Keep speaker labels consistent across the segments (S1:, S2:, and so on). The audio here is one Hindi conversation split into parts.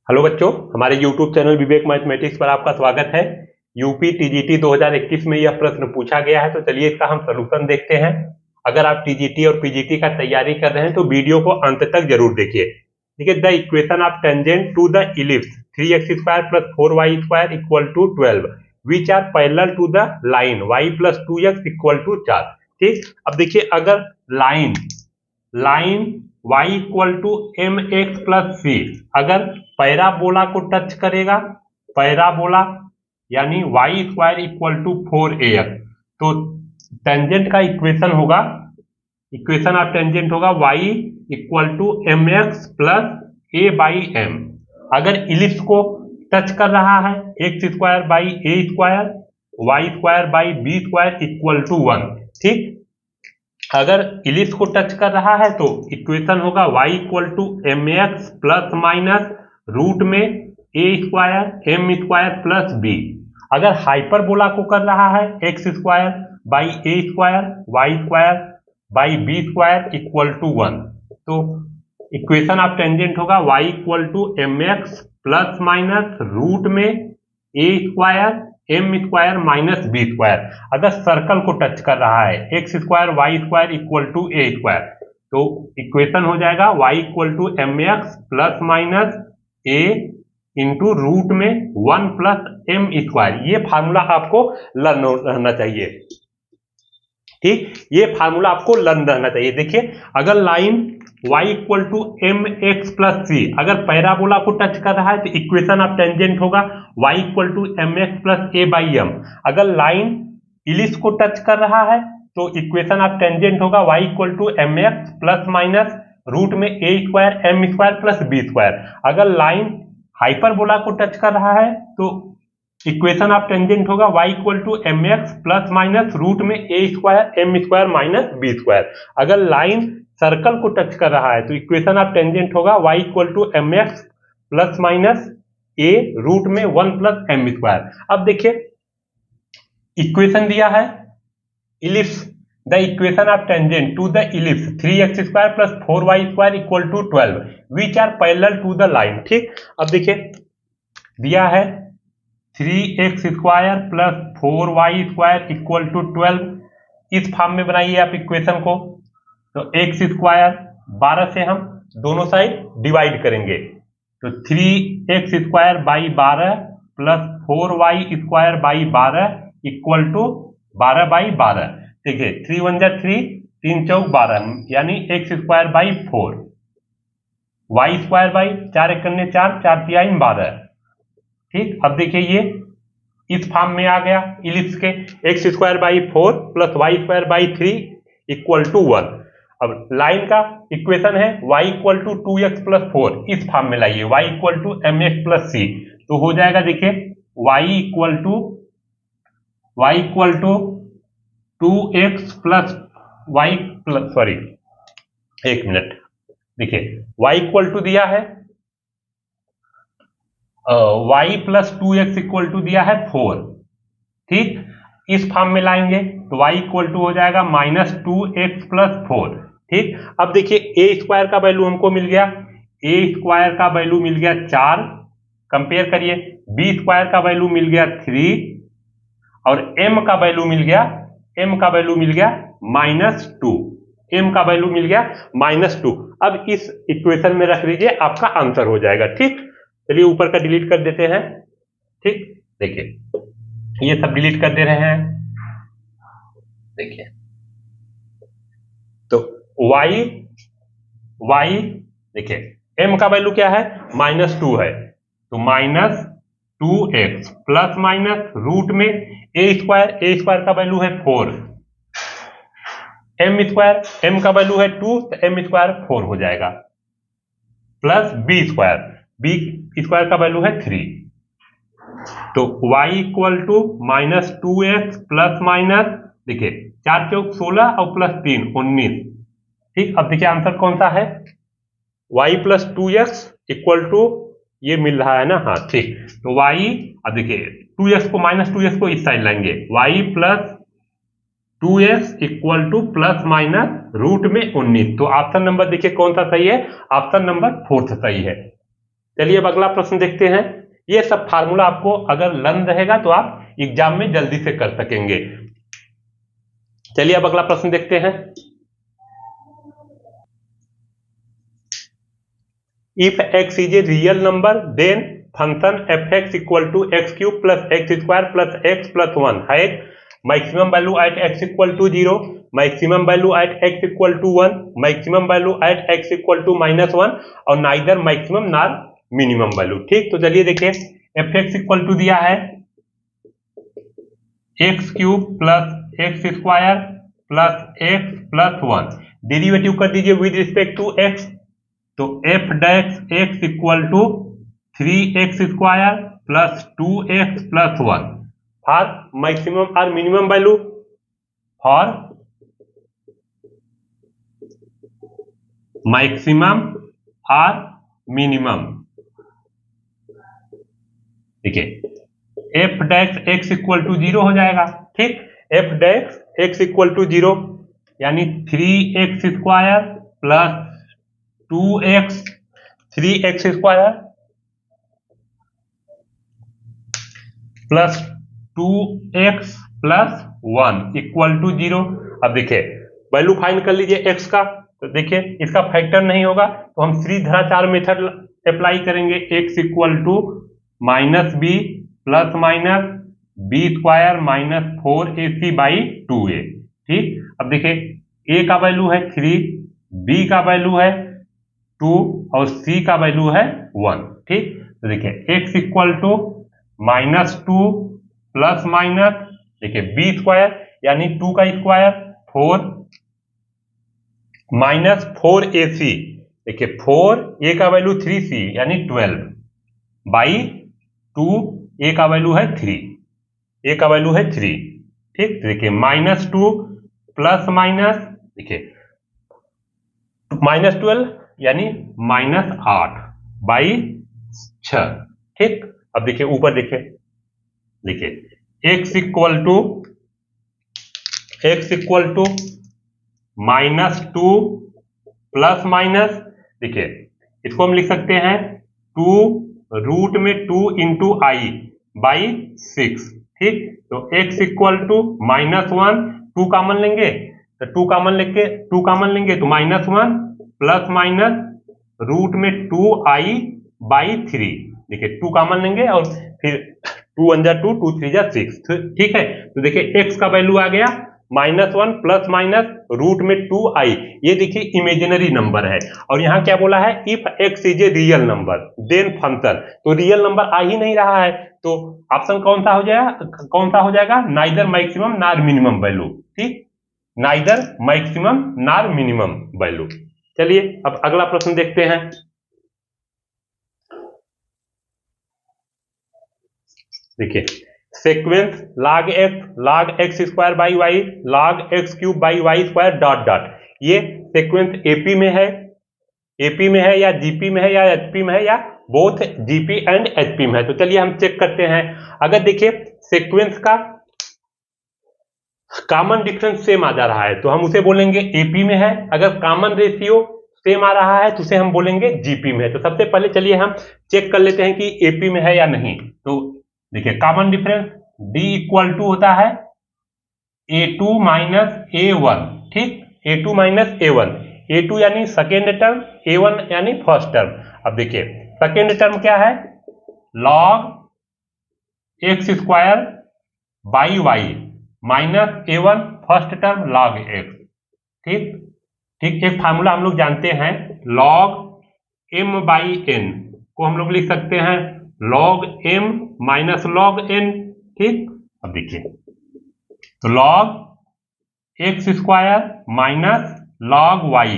S1: हेलो बच्चों, हमारे YouTube चैनल विवेक मैथमेटिक्स पर आपका स्वागत है। यूपी टीजीटी 2021 में यह प्रश्न पूछा गया है, तो चलिए इसका हम सलूशन देखते हैं। अगर आप टीजीटी और पीजीटी का तैयारी कर रहे हैं तो वीडियो को अंत तक जरूर देखिए। देखिए, the equation of tangent to the ellipse 3x² + 4y² = 12 which are parallel to the line y + 2x = 4। ठीक, अब देखिए, अगर लाइन y = mx + c अगर पैराबोला को टच करेगा, पैराबोला यानी y² = 4ax, तो टेंजेंट का इक्वेशन होगा, इक्वेशन ऑफ टेंजेंट होगा y = mx + a/m। अगर इलिप्स को टच कर रहा है x² / a² y² / b² = 1। ठीक, अगर इलिप्स को टच कर रहा है तो इक्वेशन होगा y = mx ± √में a² m² + b। अगर हाइपरबोला को कर रहा है x² / a² y² / b² = 1, तो इक्वेशन ऑफ टेंजेंट होगा y = mx ± √में a² m² - b²। अगर सर्कल को टच कर रहा है x² y² = a², तो इक्वेशन हो जाएगा y = mx ± a √में 1 + m²। ये फार्मूला आपको लर्न रहना चाहिए। ठीक, ये फार्मूला आपको लर्न रहना चाहिए। देखिए, अगर लाइन y = mx + c अगर पैराबोला को टच कर रहा है तो इक्वेशन ऑफ टेंजेंट होगा y = mx + a/m। अगर लाइन इलिप्स को टच कर रहा है तो इक्वेशन ऑफ टेंजेंट होगा y = mx ± √में a² m² + b²। अगर लाइन हाइपरबोला को टच कर रहा है तो इक्वेशन ऑफ टेंजेंट होगा y = mx ± √में a² m² - b²। अगर लाइन सर्कल को टच कर रहा है तो इक्वेशन ऑफ टेंजेंट होगा y = mx ± a √में 1 + m²। अब देखिए, इक्वेशन दिया है ellipse, the equation of tangent to the ellipse 3x² + 4y² = 12 which are parallel to the line. ठीक, अब देखिए, दिया है 3x² + 4y² = 12। इस फॉर्म में बनाइए आप इक्वेशन को। तो x² 12 से हम दोनों साइड डिवाइड करेंगे, तो 3x² / 12 + 4y² / 12 = 12/12। देखिए, 3 × 1 = 3, 3 × 4 = 12, यानी x² / 4 y² / 4 × 4 = 4, 4 × 3 = 12। ठीक, अब देखिए, ये इस फॉर्म में आ गया इलिप्स के, x² / 4 + y² / 3 = 1। अब लाइन का इक्वेशन है y = 2x + 4, इस फॉर्म में लाइए y = mx + c, तो हो जाएगा, देखिए y = 2x + y + सॉरी, एक मिनट, देखिए y = दिया है y + 2x = दिया है 4। ठीक, इस फॉर्म में लाएंगे तो y = हो जाएगा -2x + 4। ठीक, अब देखिए a² का वैल्यू हमको मिल गया, a² का वैल्यू मिल गया 4, कंपेयर करिए, b² का वैल्यू मिल गया 3 और m का वैल्यू मिल गया -2, m का वैल्यू मिल गया -2। अब इस इक्वेशन में रख लीजिए, आपका आंसर हो जाएगा। ठीक, चलिए ऊपर का डिलीट कर देते हैं। ठीक, देखिए ये सब डिलीट कर दे रहे हैं। देखिए, तो y देखिए, m का वैल्यू क्या है, -2 है, तो -2x ± √में a² का वैल्यू है 4, m का वैल्यू है 2, तो m² 4 हो जाएगा, प्लस b² का वैल्यू है 3, तो y = -2x ± देखिए 4 × 4 = 16 और +3 = 19। ठीक, अब देखिए आंसर कौन सा है, y + 2x = ये मिल रहा है ना, हाँ ठीक, तो y, अब देखिए 2x को इस साइड लाएंगे, y + 2x ± √में 19, तो ऑप्शन नंबर देखिए कौन सा सही है, ऑप्शन नंबर 4 सही है। चलिए अब अगला प्रश्न देखते हैं। ये सब फार्मूला आपको अगर लर्न रहेगा तो आप एग्जाम में जल्दी से कर सकेंगे। चलिए अब अगला प्रश्न देखते हैं। If x is a real number then function fx equal to x cube plus x square plus x plus 1 है maximum value at x equal to 0, maximum value at x equal to 1, maximum value at x equal to -1 और neither maximum nor minimum value. ठीक, तो चलिए देखिए fx इक्वल टू दिया है x cube plus x square plus x plus 1, derivative कर दीजिए विद रिस्पेक्ट टू x, तो f dash x equal to 3x square plus 2x प्लस 1 फॉर मैक्सिमम और मिनिमम वैल्यू, फॉर मैक्सिमम और मिनिमम। देखिए f dash x equal to 0 हो जाएगा। ठीक, f dash x equal to 0 यानी 3x square plus 2x 3x square plus 2x प्लस 1 इक्वल टू 0। अब देखिए वैल्यू फाइंड कर लीजिए x का, तो देखिए इसका फैक्टर नहीं होगा तो हम श्रीधराचार्य मेथड अप्लाई करेंगे। x equal to minus b plus minus b square minus 4ac by 2a। ठीक, अब देखिए a का वैल्यू है 3, b का वैल्यू है 2 और c का वैल्यू है 1। ठीक, तो देखिए x equal to -2 plus minus देखिए बी स्क्वायर यानी 2 का स्क्वायर 4 माइनस 4ac, देखिए 4a का वैल्यू 3c यानी 12 बाई 2, a का वैल्यू है 3, a का वैल्यू है 3। ठीक, देखिए -2 प्लस माइनस देखिए -12 यानी -8 बाई 6। ठीक, अब देखिए ऊपर देखिए x equal to -2 plus minus देखिए इसको हम लिख सकते हैं 2 रूट में 2 इंटू आई बाई 6। ठीक, तो x इक्वल टू -1, 2 कॉमन लेंगे तो 2 कॉमन लेंगे तो -1 प्लस माइनस रूट में 2i बाई 3। देखिए 2 कॉमन लेंगे और फिर 2 1 जा 2, 2 3 जा 6। ठीक है, तो देखिए x का वैल्यू आ गया -1 प्लस माइनस रूट में 2i। ये देखिए इमेजिनरी नंबर है और यहाँ क्या बोला है if x is a real number then function, तो रियल नंबर आ ही नहीं रहा है तो ऑप्शन कौन सा हो जाएगा neither maximum nor minimum value. ठीक, neither maximum nor minimum value. चलिए अब अगला प्रश्न देखते हैं। देखिए sequence log x square by y log x cube by y square dot dot, ये सीक्वेंस एपी में है या जीपी में है या एचपी में है या बोथ जीपी एंड एचपी में है। तो चलिए हम चेक करते हैं। अगर देखिए सीक्वेंस का कॉमन डिफरेंस सेम आ जा रहा है तो हम उसे बोलेंगे एपी में है, अगर कॉमन रेशियो सेम आ रहा है तो उसे हम बोलेंगे जीपी में है। तो सबसे पहले चलिए हम चेक कर लेते हैं कि एपी में है या नहीं। तो देखिए common difference d equal to होता है a2 माइनस a1। ठीक, a2 माइनस a1, a2 यानी सेकेंड टर्म, a1 यानी फर्स्ट टर्म। अब देखिए सेकेंड टर्म क्या है log x square by y minus a1 first term log x। ठीक, एक फार्मूला हम लोग जानते हैं log m बाई n को हम लोग लिख सकते हैं log m minus log n। ठीक, अब देखिए तो log x square minus log y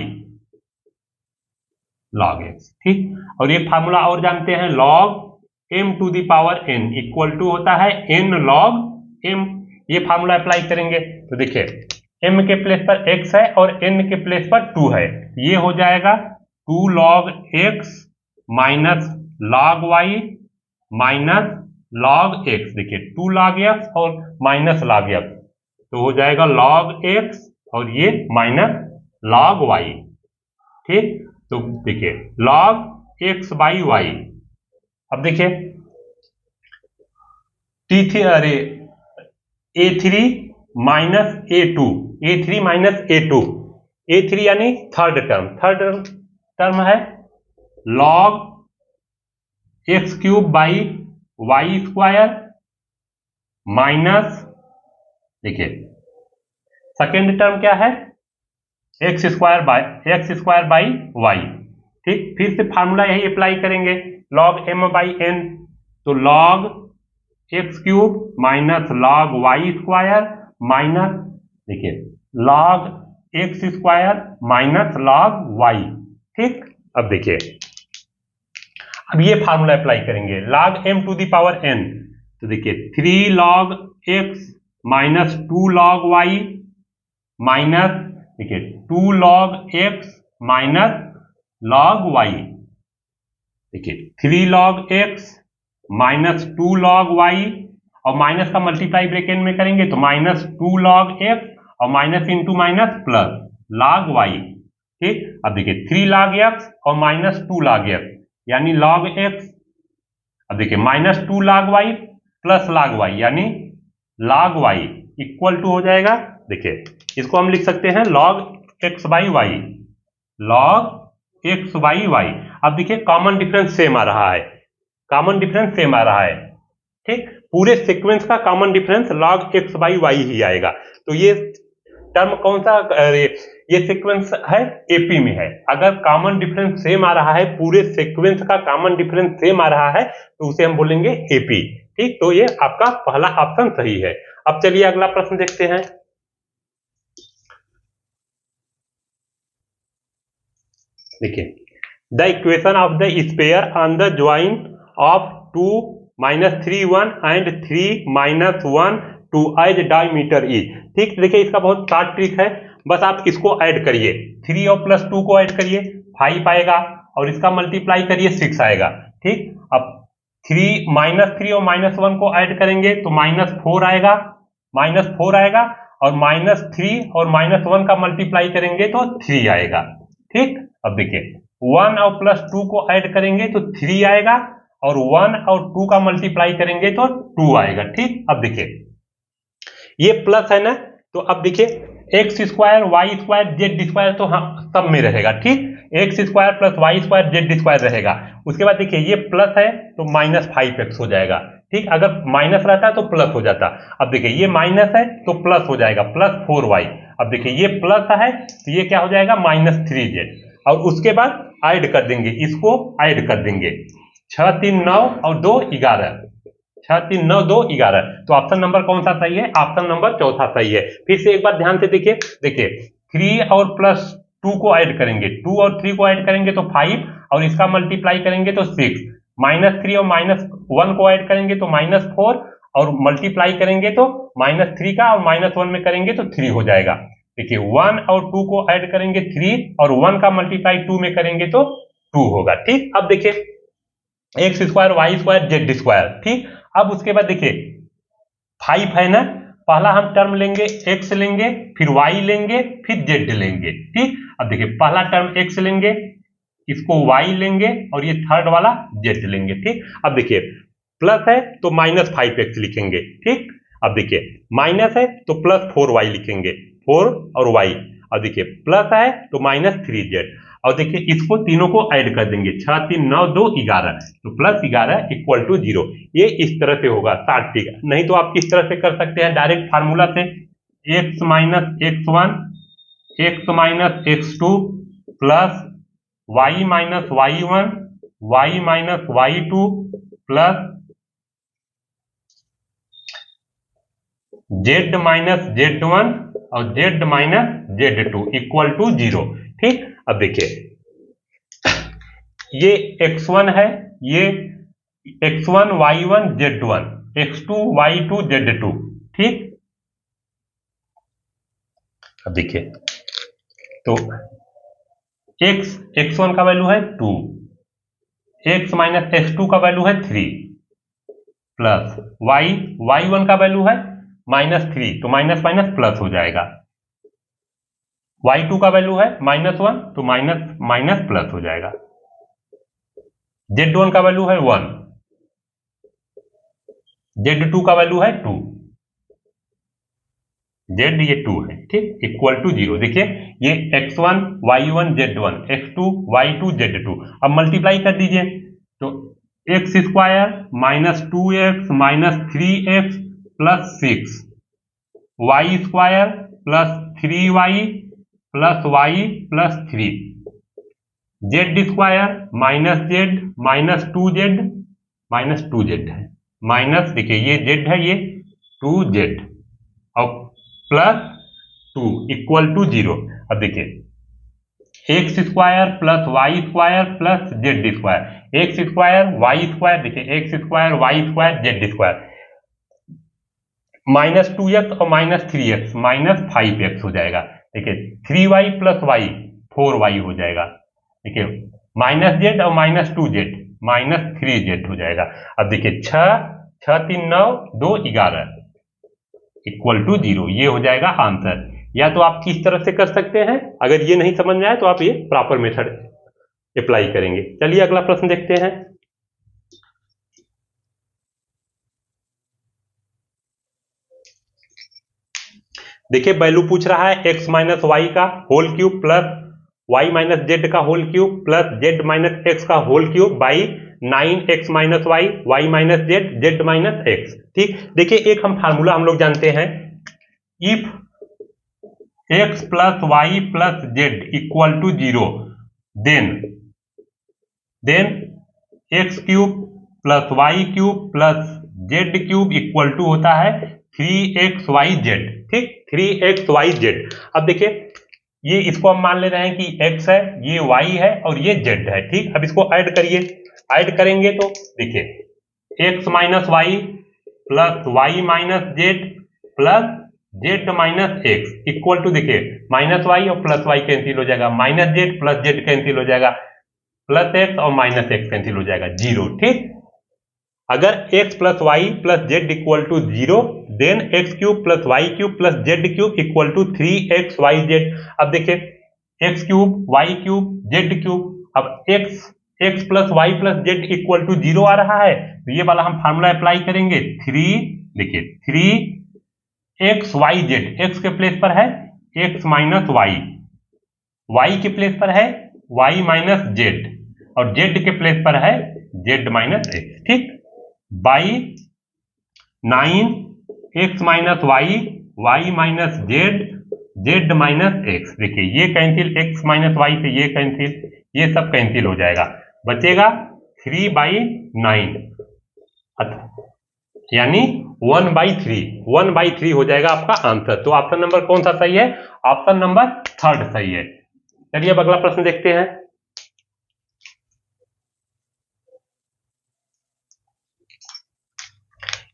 S1: log x। ठीक, और ये फार्मूला और जानते हैं log m to the power n equal to होता है n log m। ये फार्मूला अप्लाई करेंगे तो देखिए m के प्लेस पर x है और n के प्लेस पर 2 है, ये हो जाएगा 2 log x minus log y minus log x। देखिए 2 log x और माइनस log x तो हो जाएगा log x और ये माइनस log y। ठीक, तो देखिए log x बाई y अब देखिए T3 अरे A3 minus A2, A3 minus A2, A3 यानी थर्ड टर्म है log x cube by y square minus, देखिए सेकेंड टर्म क्या है एक्स स्क्वायर बाई वाई। ठीक, फिर से फार्मूला यही अप्लाई करेंगे log m बाई n, तो log x cube minus log y square minus, देखिए log x square minus log y. ठीक, अब देखिए अब ये फार्मूला अप्लाई करेंगे log m to the power n, तो देखिए 3 log x minus 2 log y minus, देखिए 2 log x minus log y, देखिए 3 log x minus 2 log y और माइनस का मल्टीप्लाई ब्रैकेट में करेंगे तो माइनस 2 log x और minus into minus plus log y। ठीक, अब देखिए 3 log x और माइनस 2 log x यानी log x, अब देखिए minus 2 log y plus log y यानी log y इक्वल टू हो जाएगा, देखिए इसको हम लिख सकते हैं log x by y, log x by y. अब देखिए कॉमन डिफरेंस सेम आ रहा है, कॉमन डिफरेंस सेम आ रहा है। ठीक, पूरे सीक्वेंस का common difference log x by why he आएगा। तो ये टर्म कौन सा, ये सीक्वेंस है एपी में है। अगर कॉमन डिफरेंस सेम आ रहा है, पूरे सीक्वेंस का कॉमन डिफरेंस सेम आ रहा है तो उसे हम बोलेंगे एपी। ठीक, तो ये आपका पहला ऑप्शन सही है। अब चलिए अगला प्रश्न देखते हैं। देखिए the equation of the sphere on the join of 2 minus 3 1 and 3 minus 1 2 as diameter is. ठीक, देखिए इसका बहुत शॉर्ट ट्रिक है, बस आप इसको ऐड करिए, 3 और प्लस 2 को ऐड करिए 5 आएगा और इसका मल्टीप्लाई करिए 6 आएगा। ठीक, अब 3 माइनस 3 और माइनस 1 को ऐड करेंगे तो माइनस 4 आएगा, माइनस 4 आएगा और माइनस 3 और माइनस 1 का मल्टीप्लाई करेंगे तो 3 आएगा। ठीक, अब देखिए 1 और प्लस 2 को ऐड करेंगे तो 3 आएगा और 1 और 2 का मल्टीप्लाई करेंगे तो 2 आएगा। ठीक, अब देखिए ये प्लस है ना, तो अब देखिए x square y square z square तो हाँ सब में रहेगा। ठीक, x square plus y square z square रहेगा। उसके बाद देखिए ये प्लस है तो माइनस 5x हो जाएगा। ठीक, अगर माइनस रहता तो प्लस हो जाता। अब देखिए ये माइनस है तो प्लस हो जाएगा प्लस 4y। अब देखिए ये प्लस है तो ये क्या हो जाएगा माइनस 3z और उसके बाद ऐड कर देंगे, इसको ऐड कर देंगे 6 3 9 और 2 11, 6 3 9 2 11। तो ऑप्शन नंबर कौन सा सही है, ऑप्शन नंबर चौथा सही है। फिर से एक बार ध्यान से देखिए, देखिए 3 और प्लस 2 को ऐड करेंगे, 2 और 3 को ऐड करेंगे तो 5 और इसका मल्टीप्लाई करेंगे तो 6, माइनस 3 और माइनस 1 को ऐड करेंगे तो माइनस 4 और मल्टीप्लाई करेंगे तो माइनस 3 का और माइनस 1 में करेंगे तो 3 हो जाएगा। देखिए 1 और 2 को ऐड करेंगे 3 और 1 का मल्टीप्लाई 2 में करेंगे तो 2 होगा। ठीक, अब देखिए x square y square z square. ठीक, अब उसके बाद देखिए 5 है ना, पहला हम टर्म लेंगे x लेंगे, फिर y लेंगे, फिर z लेंगे। ठीक, अब देखिए पहला टर्म x लेंगे, इसको y लेंगे और ये थर्ड वाला z लेंगे। ठीक, अब देखिए प्लस है तो माइनस 5x लिखेंगे। ठीक, अब देखिए माइनस है तो प्लस 4y लिखेंगे, 4 और y। अब देखिए प्लस है तो माइनस 3z और देखिए इसको तीनों को ऐड कर देंगे 6 3 9 2 11, तो प्लस 11 इक्वल टू 0। ये इस तरह से होगा शॉर्ट ट्रिक, नहीं तो आप किस तरह से कर सकते हैं डायरेक्ट फार्मूला से, x minus x1 x minus x2 plus y minus y1 y minus y2 plus z minus z1 और z minus z2 equal to 0। ठीक, अब देखिए ये x1 है, ये x1 y1 z1, x2 y2 z2। ठीक, अब देखिए तो x1 का वैल्यू है 2, x माइनस x2 का वैल्यू है 3 प्लस y1 का वैल्यू है माइनस 3, तो माइनस माइनस प्लस हो जाएगा, y2 का वैल्यू है माइनस 1 तो माइनस माइनस प्लस हो जाएगा, z1 का वैल्यू है 1 Z2 का वैल्यू है 2, Z ये 2 है, ठीक, इक्वल टू 0। देखिए ये x1 y1 z1 x2 y2 z2, अब मल्टीप्लाई कर दीजिए तो x square minus 2x minus 3x plus 6 y square plus 3y plus y plus 3 z square minus z minus 2z है, माइनस देखिए ये z है, ये 2z और प्लस 2 इक्वल टू 0। अब देखिए x square plus y square plus z square, x square y square, देखिए x square y square z square, minus 2x और माइनस 3x माइनस 5x हो जाएगा। देखिए 3y प्लस वाई 4y हो जाएगा। देखिए माइनस जेड और माइनस 2z माइनस 3z हो जाएगा। अब देखिए 6 6 3 9 2 11 इक्वल टू 0, ये हो जाएगा आंसर। या तो आप किस तरह से कर सकते हैं, अगर ये नहीं समझ में आए तो आप ये प्रॉपर मेथड अप्लाई करेंगे। चलिए अगला प्रश्न देखते हैं। देखिए वैल्यू पूछ रहा है x माइनस वाई का whole cube plus y minus z का whole cube plus z minus x का whole cube by 9x minus y y minus z z minus x. ठीक, देखिए एक हम फार्मूला हम लोग जानते हैं, if x plus y plus z equal to 0 then x cube plus y cube plus z cube equal to होता है 3xyz। ठीक, 3xyz। अब देखिए ये इसको हम मान ले रहे हैं कि x है, ये y है और ये z है। ठीक, अब इसको ऐड करिए, ऐड करेंगे तो देखिए x minus y plus y minus z plus z minus x equal to, देखिए माइनस वाई और प्लस वाई कैंसिल हो जाएगा, minus z plus z cancel हो जाएगा, प्लस एक्स और माइनस एक्स कैंसिल हो जाएगा, 0। ठीक, अगर x plus y plus z equal to 0 then x cube plus y cube plus z cube equal to 3xyz। अब देखिए x cube y cube Z cube, अब x plus y plus z equal to 0 आ रहा है तो ये वाला हम फार्मूला अप्लाई करेंगे 3, देखिए 3xyz, एक्स के प्लेस पर है x माइनस वाई, वाई के प्लेस पर है y माइनस जेड और जेड के प्लेस पर है जेड माइनस एक्स। ठीक, by 9x minus y y minus z z minus x. देखिए ये कैंसिल, x माइनस वाई से ये कैंसिल, ये सब कैंसिल हो जाएगा, बचेगा 3/9 यानी 1/3 हो जाएगा आपका आंसर। तो ऑप्शन नंबर कौन सा सही है? ऑप्शन नंबर 3 सही है। चलिए अब अगला प्रश्न देखते हैं।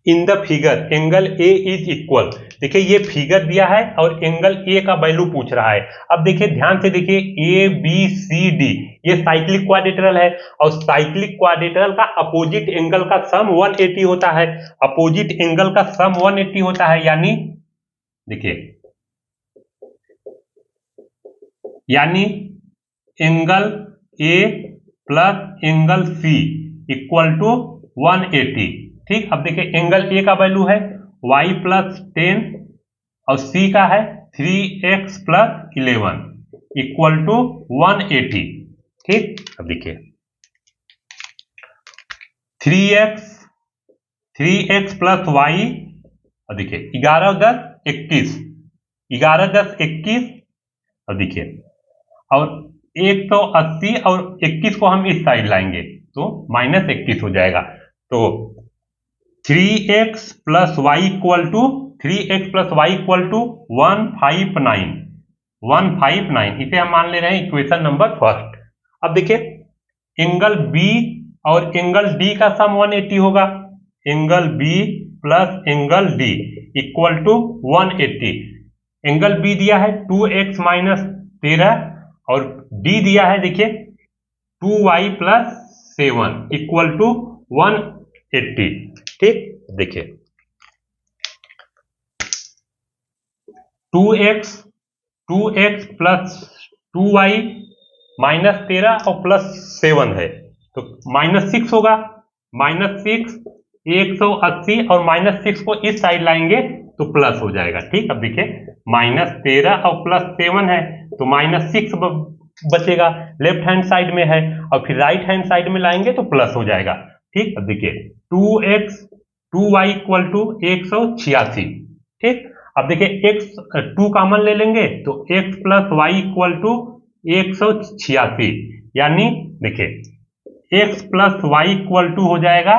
S1: In the figure angle A is equal, देखिए ये फिगर दिया है और एंगल ए का वैल्यू पूछ रहा है। अब देखिए ध्यान से देखिए ए बी सी डी ये साइक्लिक क्वाड्रिलेटरल है और साइक्लिक क्वाड्रिलेटरल का अपोजिट एंगल का सम 180 होता है, अपोजिट एंगल का सम 180 होता है, यानी angle A plus angle C equal to 180। ठीक, अब देखिए एंगल ए का वैल्यू है y प्लस 10 और c का है 3x प्लस 11 इक्वल टू 180। ठीक, अब देखिए 3x प्लस y और देखिए 11 10 21 11 10 21 और देखिए और 180 और 21 को हम इस साइड लाएंगे तो माइनस 21 हो जाएगा। तो 3x plus Y equal to 159 इसे हम मान ले रहे हैं इक्वेशन नंबर फर्स्ट। अब देखिए एंगल बी और एंगल डी का सम 180 होगा, angle B plus angle D equal to 180। Angle B दिया है 2x माइनस 13 और डी दिया है देखिए 2y प्लस 7 इक्वल टू 180। ठीक, देखिए 2x प्लस 2y माइनस 13 और प्लस 7 है तो माइनस 6 होगा, माइनस 6 180 और -6 को इस साइड लाएंगे तो प्लस हो जाएगा। ठीक, अब देखिए -13 और +7 है तो -6 बचेगा, लेफ्ट हैंड साइड में है, और फिर राइट हैंड साइड में लाएंगे तो प्लस हो जाएगा। ठीक, अब देखिए 2y = 186। ठीक, अब देखिए x 2 कॉमन ले लेंगे तो x + y = 186, यानी देखिए x + y = हो जाएगा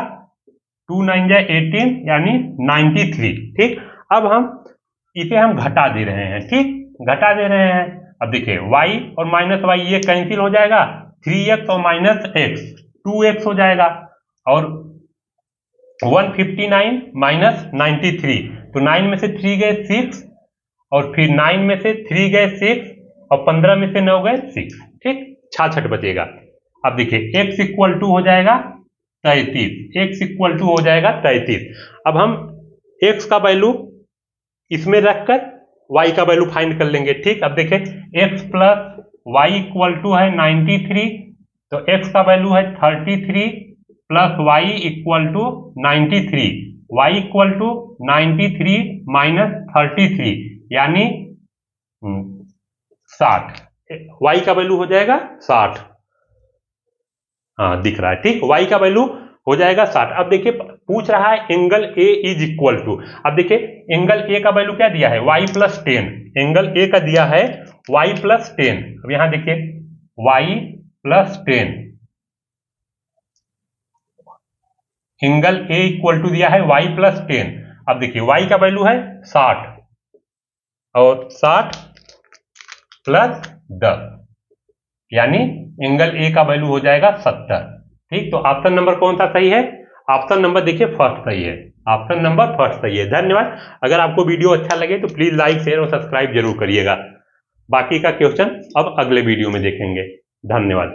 S1: 2 9 जा 18 यानी 93। ठीक, अब इसे हम घटा दे रहे हैं। ठीक, घटा दे रहे हैं। अब देखिए y और -y ये कैंसिल हो जाएगा, 3x और -x 2x हो जाएगा, और 159 -93 तो 9 में से 3 गए 6, और फिर 9 में से 3 गए 6, और 15 में से 9 गए 6। ठीक, 66 बचेगा। अब देखिए x = हो जाएगा 33, x = हो जाएगा 33। अब हम x का वैल्यू इसमें रखकर y का वैल्यू फाइंड कर लेंगे। ठीक, अब देखिए x + y = है 93, तो x का वैल्यू है 33 + y = 93, y = 93 - 33 यानी 60, y का वैल्यू हो जाएगा 60। हाँ, दिख रहा है। ठीक, y का वैल्यू हो जाएगा 60। अब देखिए पूछ रहा है एंगल A = अब देखिए एंगल A का वैल्यू क्या दिया है, y + 10। एंगल A का दिया है y + 10। अब यहां देखिए y + 10, एंगल A = दिया है y + 10। अब देखिए y का वैल्यू है 60, और 60 + 10 यानी एंगल A का वैल्यू हो जाएगा 70। ठीक, तो ऑप्शन नंबर कौन सा सही है? ऑप्शन नंबर देखिए फर्स्ट सही है। ऑप्शन नंबर फर्स्ट सही है। धन्यवाद। अगर आपको वीडियो अच्छा लगे तो प्लीज लाइक, शेयर और सब्सक्राइब जरूर करिएगा। बाकी का क्वेश्चन अब अगले वीडियो में देखेंगे। धन्यवाद।